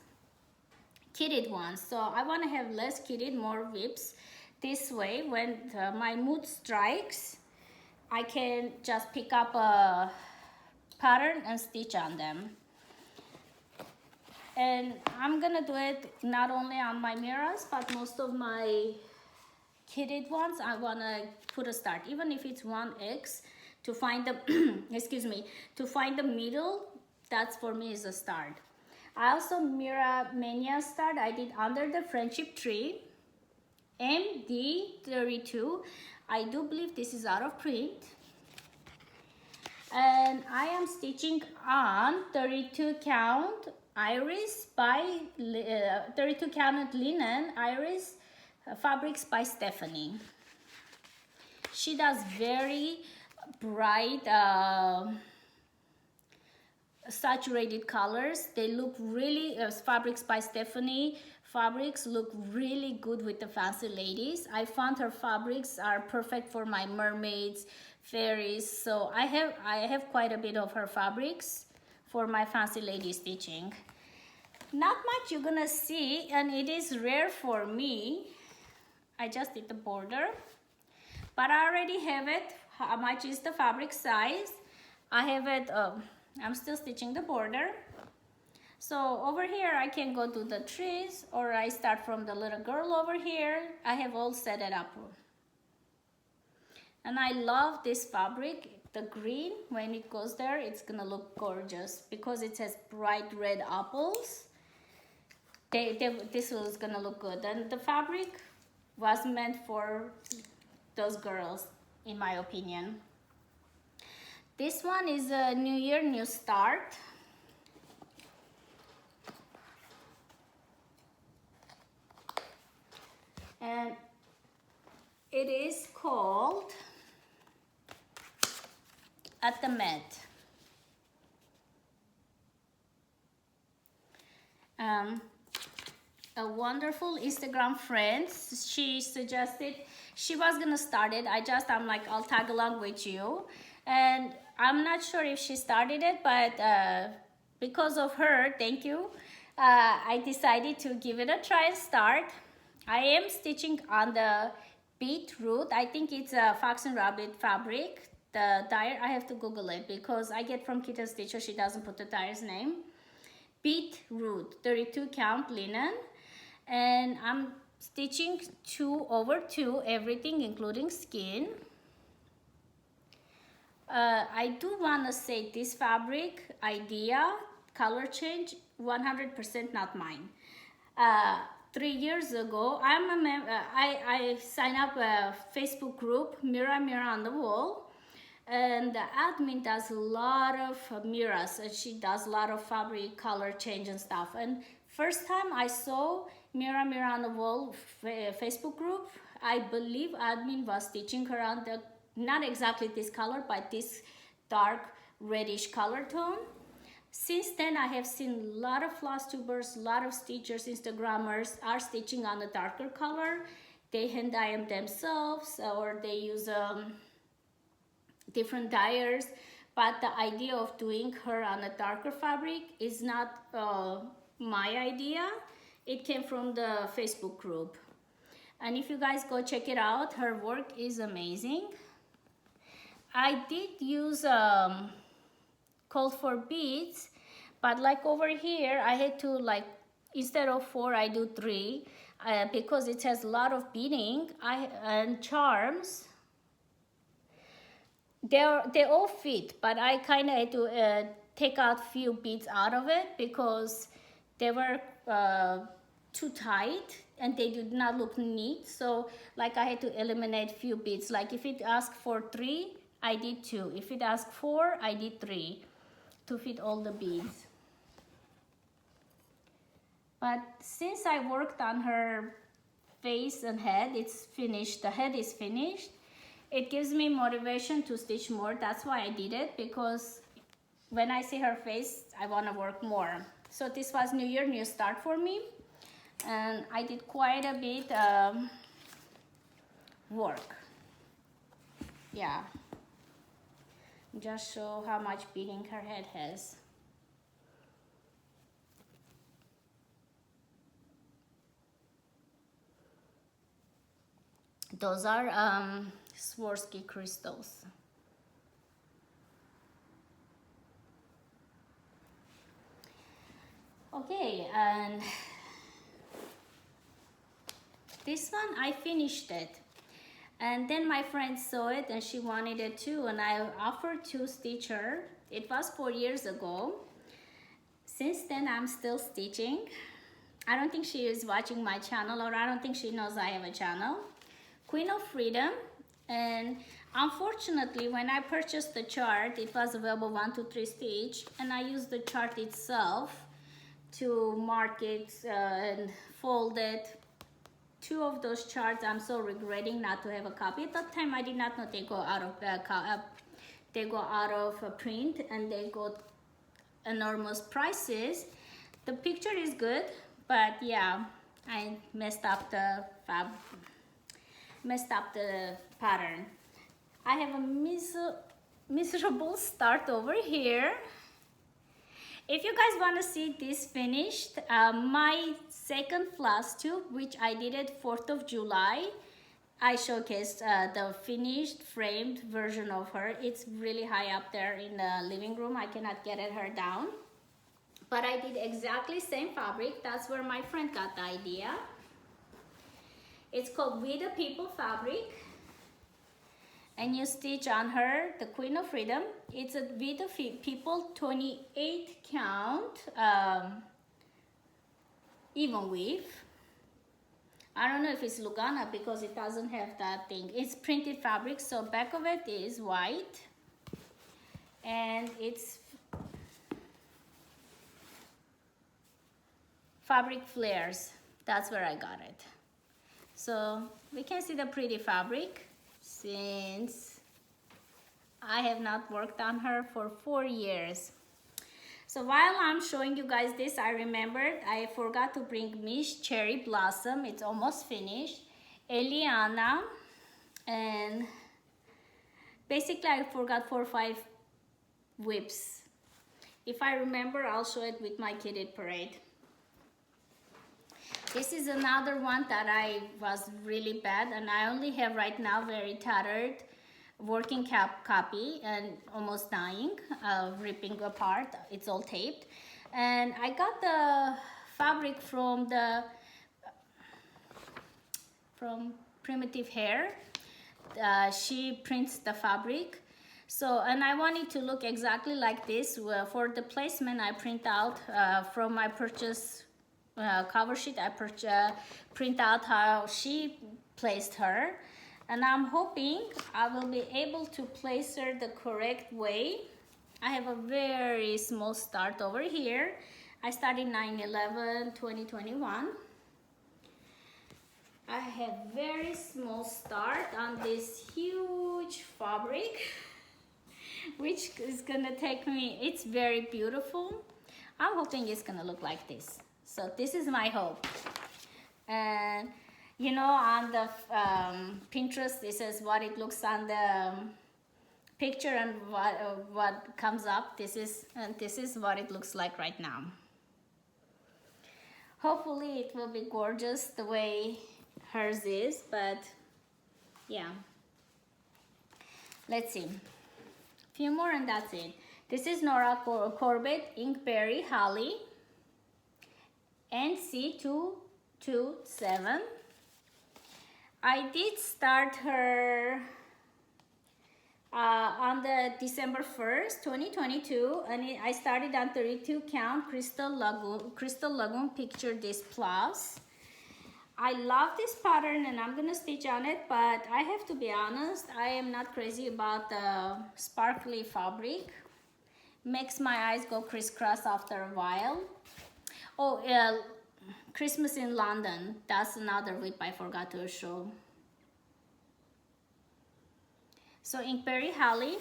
kitted ones. So I want to have less kitted, more whips. This way, when my mood strikes, I can just pick up a pattern and stitch on them. And I'm gonna do it not only on my Miras, but most of my kitted ones, I wanna put a start, even if it's 1x, to find the, excuse me, to find the middle, that's for me is a start. I also Mira Mania start, I did Under the Friendship Tree, MD32. I do believe this is out of print. And I am stitching on 32 count Iris by 32 count linen Iris fabrics by Stephanie. She does very bright saturated colors. They look really fabrics by Stephanie. Fabrics look really good with the fancy ladies. I found her fabrics are perfect for my mermaids, fairies. So I have quite a bit of her fabrics for my fancy lady stitching. Not much you're gonna see, and it is rare for me. I just did the border, but I already have it. How much is the fabric size? I have it, I'm still stitching the border. So over here I can go to the trees, or I start from the little girl over here. I have all set it up. And I love this fabric. The green, when it goes there, it's gonna look gorgeous because it has bright red apples. This is gonna look good. And the fabric was meant for those girls, in my opinion. This one is a New Year, New Start. And it is called At the Met. A wonderful Instagram friend, she suggested, she was gonna start it. I'm like, I'll tag along with you. And I'm not sure if she started it, but because of her, thank you, I decided to give it a try and start. I am stitching on the Beetroot. I think it's a Fox and Rabbit fabric. The dye, I have to Google it because I get from Kitten Stitcher. She doesn't put the dye's name. Beetroot, 32 count linen. And I'm stitching 2/2 everything, including skin. I do want to say this fabric idea, color change, 100% not mine. 3 years ago, I signed up a Facebook group, Mira Mania on the wall, and the admin does a lot of mirrors, and she does a lot of fabric color change and stuff. And first time I saw Mira Mania on the wall Facebook group, I believe admin was stitching her on the, not exactly this color, but this dark reddish color tone. Since then, I have seen a lot of floss tubers, a lot of stitchers, Instagrammers are stitching on a darker color. They hand dye them themselves, or they use different dyers. But the idea of doing her on a darker fabric is not my idea. It came from the Facebook group. And if you guys go check it out, her work is amazing. I did use called for beads, but like over here I had to, like, instead of 4 I do 3 because it has a lot of beading and charms. They all fit, but I kind of had to take out few beads out of it because they were too tight and they did not look neat. So like I had to eliminate few beads. Like if it asked for 3, I did 2. If it asked 4, I did 3 to fit all the beads. But since I worked on her face and head, it's finished. The head is finished. It gives me motivation to stitch more. That's why I did it, because when I see her face, I want to work more. So this was New Year, new start for me. And I did quite a bit work. Yeah. Just show how much beading her head has. Those are Swarovski crystals. Okay, and this one I finished it. And then my friend saw it and she wanted it too, and I offered to stitch her. It was 4 years ago. Since then, I'm still stitching. I don't think she is watching my channel, or I don't think she knows I have a channel. Queen of Freedom. And unfortunately, when I purchased the chart, it was available 1, 2, 3 stitch, and I used the chart itself to mark it and fold it. 2 of those charts I'm so regretting not to have a copy. At that time I did not know they go out of print, and they go enormous prices. The picture is good, but yeah, I messed up the pattern. I have a miserable start over here. If you guys want to see this finished, my second floss tube, which I did it 4th of July, I showcased the finished framed version of her. It's really high up there in the living room. I cannot get her down. But I did exactly same fabric. That's where my friend got the idea. It's called We the People fabric. And you stitch on her the Queen of Freedom. It's a We the People 28 count even weave. I don't know if it's Lugana because it doesn't have that thing. It's printed fabric, so back of it is white, and it's fabric flares. That's where I got it. So we can see the pretty fabric, since I have not worked on her for 4 years. So while I'm showing you guys this, I remembered I forgot to bring Mish Cherry Blossom. It's almost finished. Eliana, and basically I forgot 4 or 5 WIPs. If I remember, I'll show it with my Kidded Parade. This is another one that I was really bad, and I only have right now very tattered working copy and almost dying, ripping apart. It's all taped. And I got the fabric from Primitive Hair. She prints the fabric. So, and I want it to look exactly like this. For the placement, I print out from my purchase cover sheet. I print out how she placed her. And I'm hoping I will be able to place her the correct way. I have a very small start over here. I started 9/11/2021. I have very small start on this huge fabric, which is gonna take me, it's very beautiful. I'm hoping it's gonna look like this. So this is my hope. And you know, on the Pinterest, this is what it looks on the picture and what comes up. This is what it looks like right now. Hopefully it will be gorgeous the way hers is, but yeah. Let's see. A few more and that's it. This is Nora Corbett, Inkberry, Holly, NC227. I did start her on the December 1st, 2022, and I started on 32 count Crystal Lagoon Picture Disc Plus. I love this pattern and I'm gonna stitch on it, but I have to be honest, I am not crazy about the sparkly fabric. Makes my eyes go crisscross after a while. Oh, Christmas in London, that's another WIP I forgot to show. So Inkberry Holly,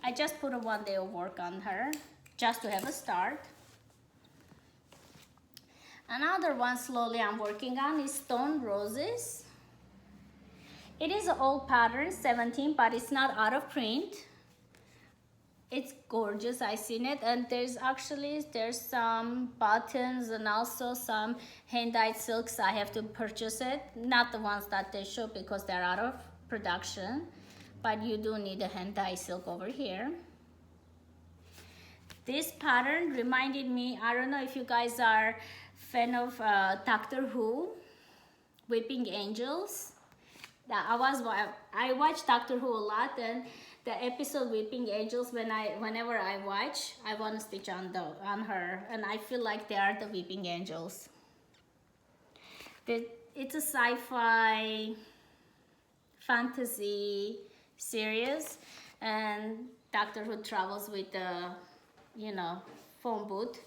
I just put a 1 day of work on her just to have a start. Another one slowly I'm working on is Stone Roses. It is an old pattern, 17, but it's not out of print. It's gorgeous, I seen it, and there's some buttons and also some hand-dyed silks. I have to purchase it, not the ones that they show because they're out of production, but you do need a hand-dyed silk over here. This pattern reminded me, I don't know if you guys are fan of Doctor Who, Weeping Angels. I watch Doctor Who a lot, and the episode Weeping Angels, whenever I watch, I want to stitch on her, and I feel like they are the Weeping Angels. It's a sci-fi fantasy series, and Doctor Who travels with the, phone booth.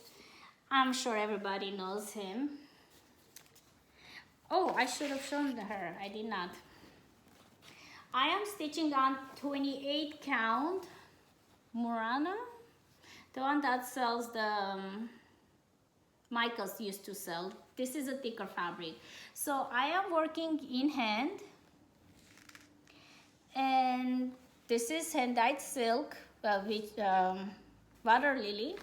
I'm sure everybody knows him. Oh, I should have shown her. I did not. I am stitching on 28 count Murana, the one that sells the Michaels used to sell. This is a thicker fabric. So I am working in hand, and this is hand-dyed silk with Water Lily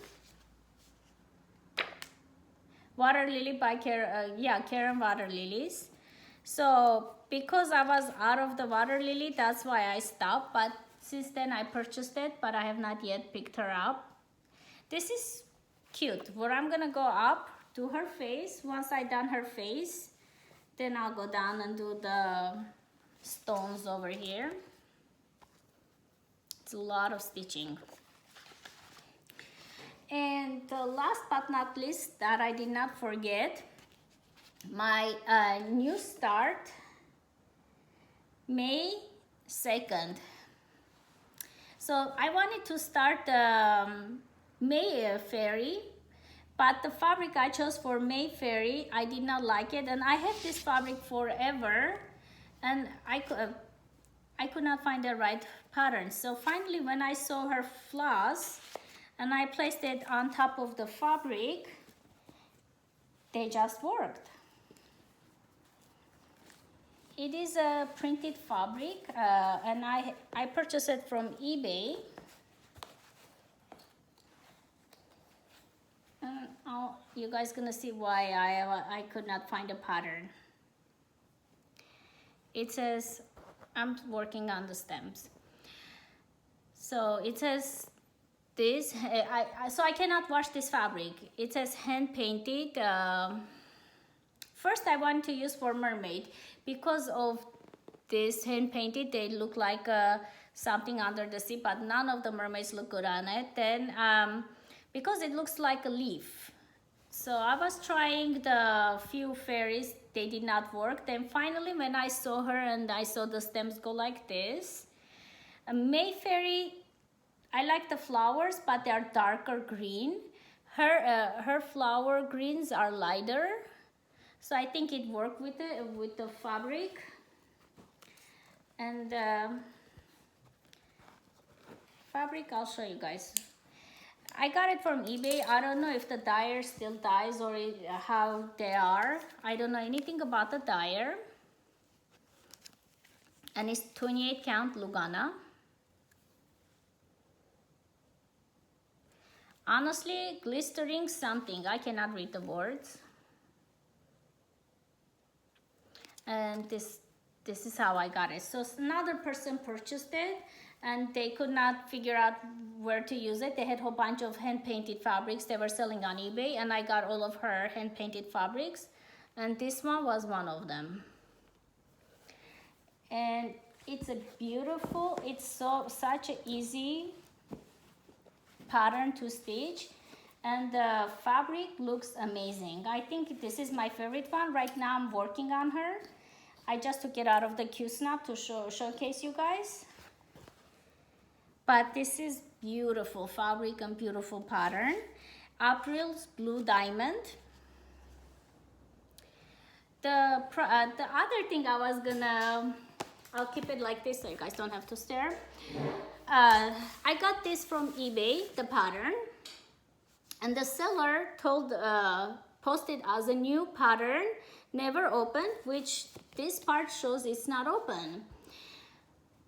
by Karen Water Lilies. So because I was out of the Water Lily, that's why I stopped, but since then I purchased it, but I have not yet picked her up. This is cute, where I'm gonna go up to her face. Once I done her face, then I'll go down and do the stones over here. It's a lot of stitching. And the last but not least that I did not forget, my new start, May 2nd. So I wanted to start the May Fairy, but the fabric I chose for May Fairy, I did not like it, and I had this fabric forever, and I could not find the right pattern. So finally, when I saw her floss and I placed it on top of the fabric, they just worked. It is a printed fabric, and I purchased it from eBay. now you guys gonna see why I could not find a pattern. It says, I'm working on the stems. So it says this, so I cannot wash this fabric. It says hand painted. First I want to use for Mermaid because of this hand painted. They look like something under the sea, but none of the mermaids look good on it. Then because it looks like a leaf. So I was trying the few fairies, they did not work. Then finally when I saw her and I saw the stems go like this, a May fairy, I like the flowers, but they are darker green. Her flower greens are lighter, so I think it worked with the fabric. And fabric, I'll show you guys. I got it from eBay. I don't know if the dyer still dyes or how they are. I don't know anything about the dyer. And it's 28 count Lugana. Honestly, glistering something. I cannot read the words. And this is how I got it. So another person purchased it and they could not figure out where to use it. They had a whole bunch of hand-painted fabrics they were selling on eBay, and I got all of her hand-painted fabrics, and this one was one of them. And it's a beautiful, it's such an easy pattern to stitch, and the fabric looks amazing. I think this is my favorite one. Right now I'm working on her. I just took it out of the Q-snap to showcase you guys. But this is beautiful fabric and beautiful pattern. April's Blue Diamond. The other thing I was gonna, I'll keep it like this so you guys don't have to stare. I got this from eBay, the pattern, and the seller posted as a new pattern, never opened, which this part shows it's not open.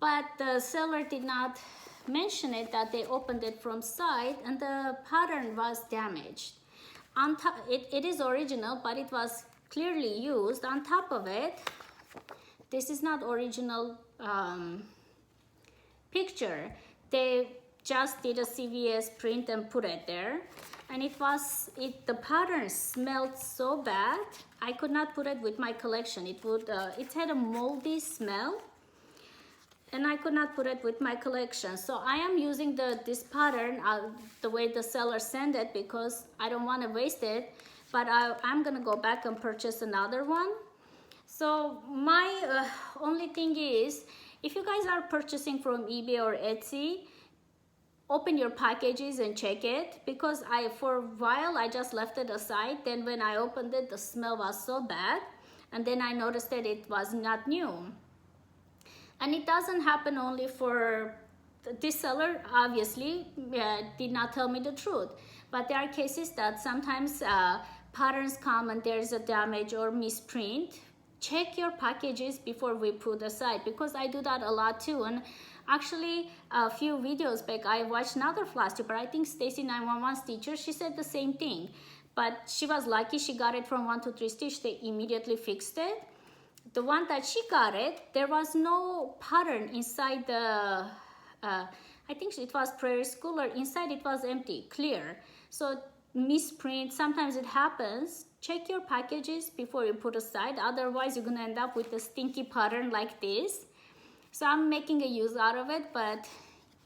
But the seller did not mention it that they opened it from side and the pattern was damaged. On top, it is original, but it was clearly used. On top of it, this is not original picture. They just did a CVS print and put it there, and the pattern smelled so bad I could not put it with my collection. It had a moldy smell and I could not put it with my collection. So I am using this pattern the way the seller sent it because I don't want to waste it, but I'm gonna go back and purchase another one. So my only thing is, if you guys are purchasing from eBay or Etsy, open your packages and check it, because for a while I just left it aside. Then when I opened it, the smell was so bad, and then I noticed that it was not new. And it doesn't happen only for this seller, obviously did not tell me the truth, but there are cases that sometimes patterns come and there's a damage or misprint. Check your packages before we put aside, because I do that a lot too. And actually a few videos back I watched another Flosstuber, I think Stacy 911's teacher, she said the same thing, but she was lucky she got it from 123 Stitch. They immediately fixed it. The one that she got it, there was no pattern inside the I think it was Prairie Schooler. Inside it was empty, clear. So misprint, sometimes it happens. Check your packages before you put aside, otherwise you're gonna end up with a stinky pattern like this. So I'm making a use out of it, but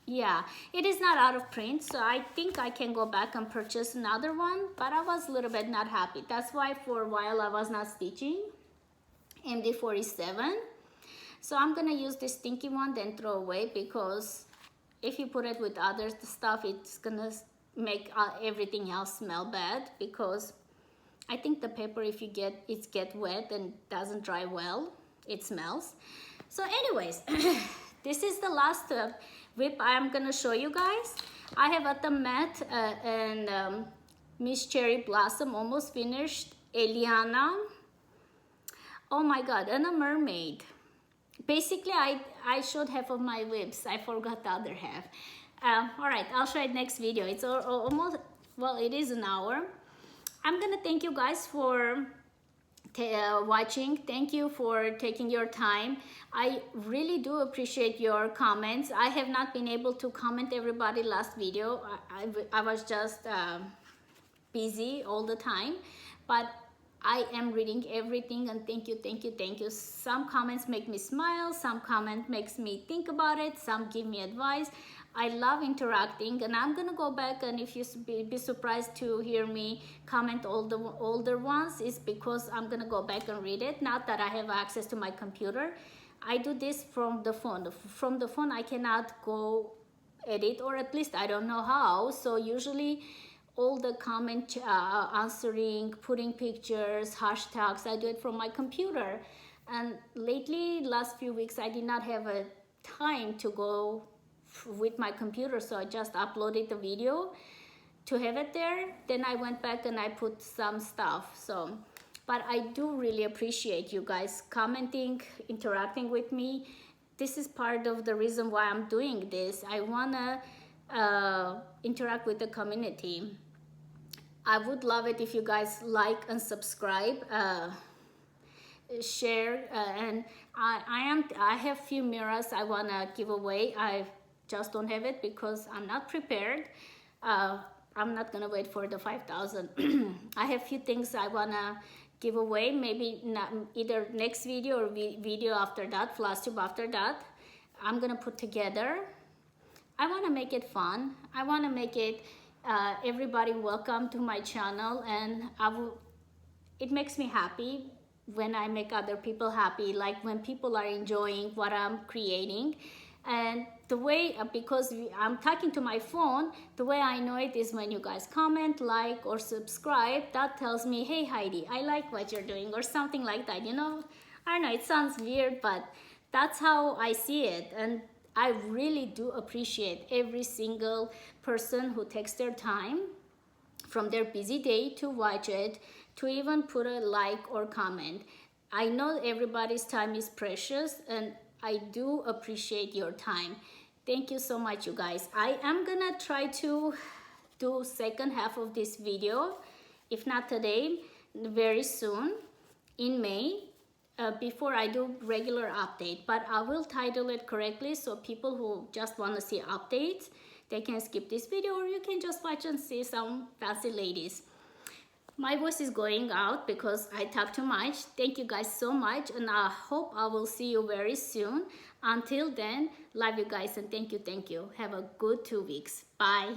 yeah, it is not out of print, so I think I can go back and purchase another one, but I was a little bit not happy. That's why for a while I was not stitching MD47. So I'm gonna use this stinky one, then throw away, because if you put it with other stuff, it's gonna make everything else smell bad, because I think the paper, if you get wet and doesn't dry well, it smells. So anyways, this is the last WIP I am gonna show you guys. I have at the mat and Miss Cherry Blossom, almost finished. Eliana, oh my god, and a mermaid. Basically I showed half of my WIPs, I forgot the other half. All right, I'll show it next video. It's almost, well, it is an hour. I'm gonna thank you guys for watching. Thank you for taking your time. I really do appreciate your comments. I have not been able to comment everybody last video. I was just busy all the time, but I am reading everything, and thank you, thank you, thank you. Some comments make me smile, some comment makes me think about it, some give me advice. I love interacting, and I'm gonna go back, and if you be surprised to hear me comment all the older ones, is because I'm gonna go back and read it. Not that I have access to my computer. I do this from the phone. From the phone I cannot go edit, or at least I don't know how. So usually all the comment answering, putting pictures, hashtags, I do it from my computer. And lately, last few weeks, I did not have a time to go with my computer, so I just uploaded the video to have it there. Then I went back and I put some stuff. So, but I do really appreciate you guys commenting, interacting with me. This is part of the reason why I'm doing this. I wanna interact with the community. I would love it if you guys like and subscribe, share, and I have few mirrors I wanna give away. I just don't have it because I'm not prepared. I'm not gonna wait for the 5,000. I have few things I wanna give away, maybe not, either next video or video after that, Flosstube after that. I'm gonna put together. I want to make it fun. I want to make it everybody welcome to my channel, and it makes me happy when I make other people happy, like when people are enjoying what I'm creating. And the way, because I'm talking to my phone, the way I know it is when you guys comment, like, or subscribe. That tells me, hey Heidi, I like what you're doing, or something like that, you know. I don't know, it sounds weird, but that's how I see it. And I really do appreciate every single person who takes their time from their busy day to watch it, to even put a like or comment. I know everybody's time is precious, and I do appreciate your time. Thank you so much, you guys. I am gonna try to do second half of this video, if not today, very soon in May. Before I do regular update, but I will title it correctly, so people who just want to see updates, they can skip this video, or you can just watch and see some fancy ladies. My voice is going out because I talk too much. Thank you guys so much, and I hope I will see you very soon. Until then, love you guys, and thank you, thank you. Have a good 2 weeks. Bye.